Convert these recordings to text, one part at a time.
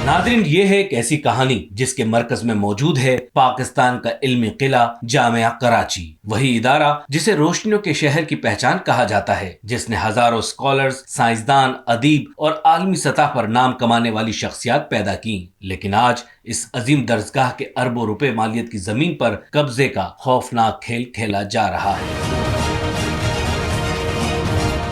Nadreen, ये है एक ऐसी कहानी जिसके मरकज में मौजूद है पाकिस्तान का इल्मी किला जामिया कराची, वही इदारा जिसे रोशनियों के शहर की पहचान कहा जाता है, जिसने हजारों स्कॉलर्स, साइंसदान, अदीब और आलमी सतह पर नाम कमाने वाली शख्सियात पैदा की। लेकिन आज इस अजीम दर्जगाह के अरबों रुपए मालियत की जमीन पर कब्जे का खौफनाक खेल खेला जा रहा है।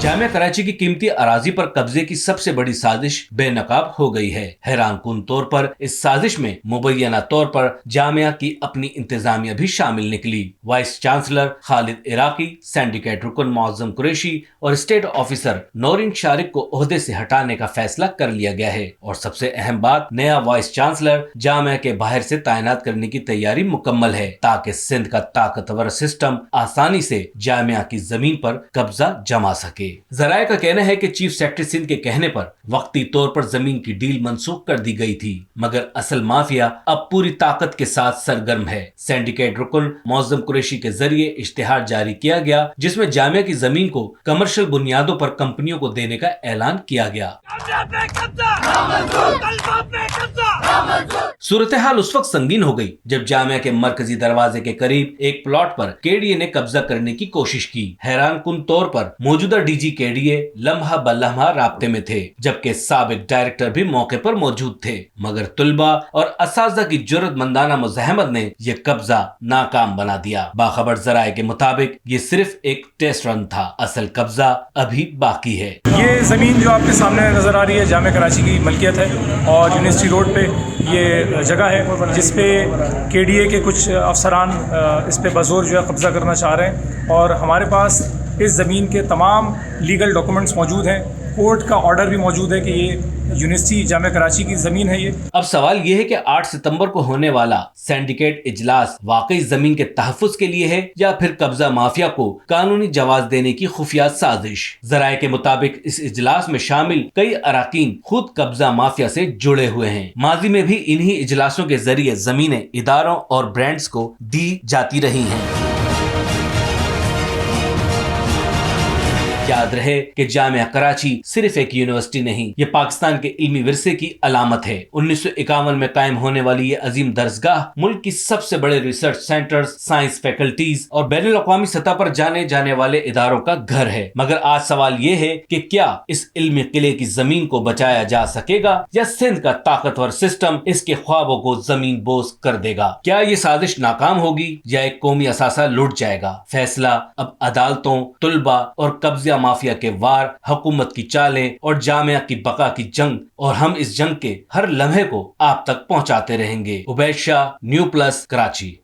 जामिया कराची की कीमती अराजी पर कब्जे की सबसे बड़ी साजिश बेनकाब हो गई है। हैरान कुन तौर पर इस साजिश में मुबैना तौर पर जामिया की अपनी इंतजामिया भी शामिल निकली। Vice chancellor Khalid Iraqi, syndicate रुकन मुअज्जम कुरैशी और स्टेट ऑफिसर नौरीन शारिक को ओहदे से हटाने का फैसला कर लिया गया है। और सबसे अहम बात, नया वाइस चांसलर जामिया के बाहर से तैनात करने की तैयारी मुकम्मल है, ताकि सिंध का ताकतवर सिस्टम आसानी से जामिया की जमीन पर कब्जा जमा सके। जराये का कहना है कि चीफ सेक्रेटरी सिंध के कहने पर वक्ती तौर पर जमीन की डील मंसूख कर दी गई थी, मगर असल माफिया अब पूरी ताकत के साथ सरगर्म है। सिंडिकेट रुकन मुअज्जम कुरैशी के जरिए इश्तिहार जारी किया गया, जिसमें जामिया की जमीन को कमर्शियल बुनियादों पर कंपनियों को देने का ऐलान किया गया। सूरत हाल उस वक्त संगीन हो गई जब जामिया के मरकजी दरवाजे के करीब एक प्लॉट पर केडीए ने कब्जा करने की कोशिश की। हैरान कुन तौर पर मौजूदा डीजी केडीए लम्हा बल्लम्हा राब्ते में थे, जबकि साबिक डायरेक्टर भी मौके पर मौजूद थे, मगर तुलबा और असातिज़ा की जुर्रतमंदाना मुज़ाहमत ने यह कब्जा नाकाम बना दिया। बाखबर जराये के मुताबिक ये सिर्फ एक टेस्ट रन था, असल कब्जा अभी बाकी है। ये जमीन जो आपके सामने नजर आ रही है जामिया कराची की मलकियत है और यूनिवर्सिटी रोड पे ये जगह है जिसपे केडीए के कुछ अफसरान इस पे बज़ोर जो है कब्ज़ा करना चाह रहे हैं और हमारे पास इस ज़मीन के तमाम लीगल डॉक्यूमेंट्स मौजूद हैं। कोर्ट का ऑर्डर भी मौजूद है कि ये यूनिवर्सिटी जामिया कराची की जमीन है। ये अब सवाल ये है कि 8 सितंबर को होने वाला सिंडिकेट इजलास वाकई जमीन के तहफ्फुज के लिए है या फिर कब्जा माफिया को कानूनी जवाज देने की खुफिया साजिश। जराये के मुताबिक इस इजलास में शामिल कई अराकीन खुद कब्जा माफिया से जुड़े हुए हैं। माजी में भी इन्हीं इजलासों के जरिए जमीनें इदारों और ब्रांड्स को दी जाती रही हैं। याद रहे कि जामिया कराची सिर्फ एक यूनिवर्सिटी नहीं, ये पाकिस्तान के इल्मी विरसे की अलामत है। 1951 में कायम होने वाली ये अजीम दरसगाह मुल्क की सबसे बड़े रिसर्च सेंटर्स, साइंस फैकल्टीज और बैनुल अक़वामी सतह पर जाने जाने वाले इदारों का घर है। मगर आज सवाल ये है कि क्या इस इल्मी किले की जमीन को बचाया जा सकेगा या सिंध का ताकतवर सिस्टम इसके ख्वाबों को जमीन बोस कर देगा? क्या ये साजिश नाकाम होगी या एक कौमी असासा लुट जाएगा? फैसला अब अदालतों, तुलबा और कब्जा माफिया के वार, हुकूमत की चालें और जामिया की बका की जंग, और हम इस जंग के हर लम्हे को आप तक पहुंचाते रहेंगे। Ubaid Shah, new plus, Karachi.